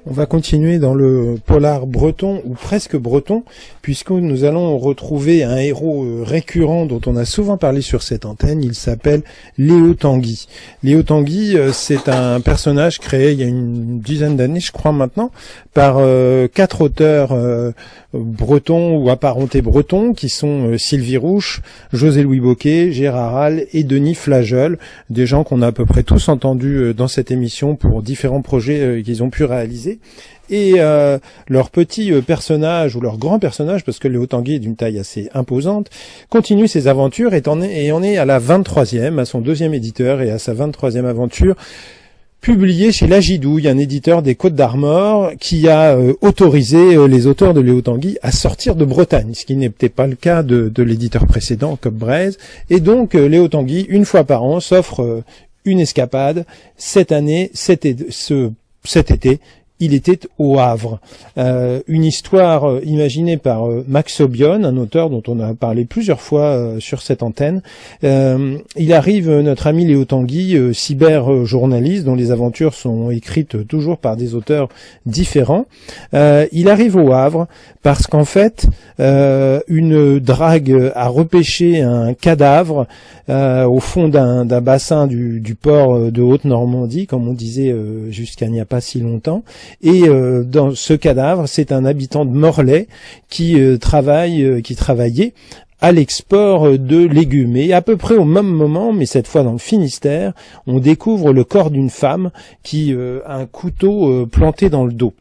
On va continuer dans le polar breton, ou presque breton, puisque nous allons retrouver un héros récurrent dont on a souvent parlé sur cette antenne. Il s'appelle Léo Tanguy. Léo Tanguy, c'est un personnage créé il y a une dizaine d'années, je crois maintenant, par 4 auteurs bretons ou apparentés bretons, qui sont Sylvie Rouche, José-Louis Bocquet, Gérard Hall et Denis Flageol, des gens qu'on a à peu près tous entendus dans cette émission pour différents projets qu'ils ont pu réaliser. Et leur petit personnage, ou leur grand personnage, parce que Léo Tanguy est d'une taille assez imposante, continue ses aventures et on est à la 23e, à son 2e éditeur et à sa 23e aventure, publiée chez La Gidouille, un éditeur des Côtes d'Armor, qui a autorisé les auteurs de Léo Tanguy à sortir de Bretagne, ce qui n'était pas le cas de l'éditeur précédent, Coq Braise. Et donc Léo Tanguy, une fois par an, s'offre une escapade. Cette année, cet été, il était au Havre. Une histoire imaginée par Max Aubion, un auteur dont on a parlé plusieurs fois sur cette antenne. Il arrive, notre ami Léo Tanguy, cyberjournaliste, dont les aventures sont écrites toujours par des auteurs différents. Il arrive au Havre parce qu'en fait, une drague a repêché un cadavre au fond d'un bassin du port de Haute-Normandie, comme on disait jusqu'à il n'y a pas si longtemps. Et dans ce cadavre, c'est un habitant de Morlaix qui travaillait à l'export de légumes. Et à peu près au même moment, mais cette fois dans le Finistère, on découvre le corps d'une femme qui a un couteau planté dans le dos.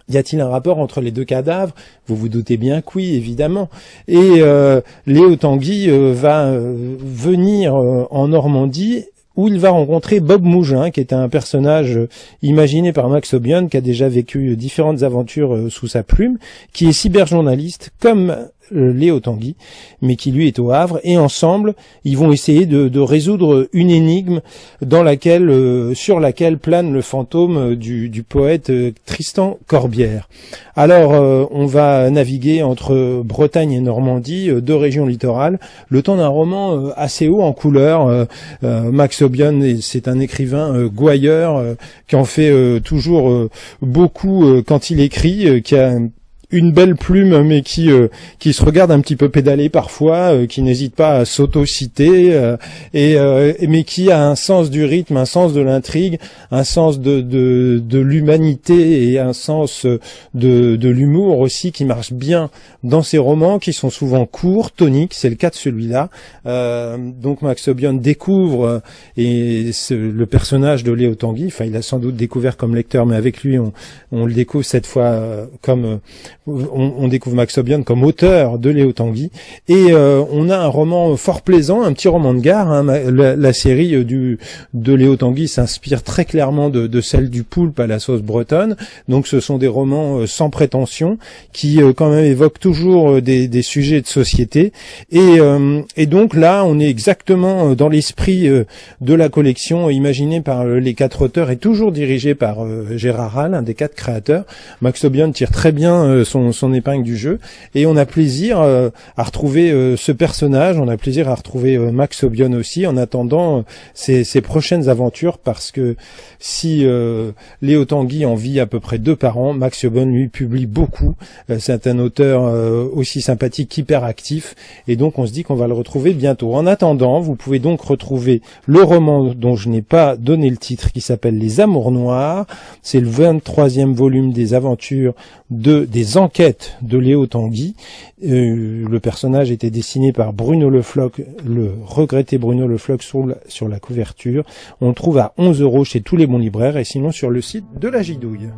Y a-t-il un rapport entre les deux cadavres? Vous vous doutez bien que oui, évidemment. Et Léo Tanguy va venir en Normandie, où il va rencontrer Bob Mougin, qui est un personnage imaginé par Max Aubion, qui a déjà vécu différentes aventures sous sa plume, qui est cyberjournaliste comme Léo Tanguy, mais qui lui est au Havre, et ensemble, ils vont essayer de résoudre une énigme sur laquelle plane le fantôme du poète Tristan Corbière. Alors, on va naviguer entre Bretagne et Normandie, 2 régions littorales, le temps d'un roman assez haut en couleur. Max Aubion, c'est un écrivain gouailleur qui en fait toujours beaucoup quand il écrit, qui a une belle plume, mais qui se regarde un petit peu pédaler parfois, qui n'hésite pas à s'auto-citer, mais qui a un sens du rythme, un sens de l'intrigue, un sens de l'humanité et un sens de l'humour aussi, qui marche bien dans ses romans, qui sont souvent courts, toniques. C'est le cas de celui-là. Donc Max Aubion découvre le personnage de Léo Tanguy. Enfin, il a sans doute découvert comme lecteur, mais avec lui, on le découvre cette fois comme on découvre Max Aubion comme auteur de Léo Tanguy, et on a un roman fort plaisant, un petit roman de gare. Hein. La série de Léo Tanguy s'inspire très clairement de celle du Poulpe à la sauce bretonne, donc ce sont des romans sans prétention, qui quand même évoquent toujours des sujets de société, et donc là on est exactement dans l'esprit de la collection imaginée par les 4 auteurs et toujours dirigée par Gérard Hall, un des 4 créateurs. Max Aubion tire très bien son épingle du jeu, et on a plaisir à retrouver ce personnage, on a plaisir à retrouver Max Aubion aussi, en attendant ses prochaines aventures, parce que si Léo Tanguy en vit à peu près 2 par an, Max Aubion lui publie beaucoup. C'est un auteur aussi sympathique qu'hyper actif, et donc on se dit qu'on va le retrouver bientôt. En attendant, vous pouvez donc retrouver le roman dont je n'ai pas donné le titre, qui s'appelle Les Amours Noirs. C'est le 23e volume des aventures des enquêtes de Léo Tanguy. Le personnage était dessiné par Bruno Le Floch, le regretté Bruno Le Floch sur la couverture. On le trouve à 11 € chez tous les bons libraires, et sinon sur le site de La Gidouille.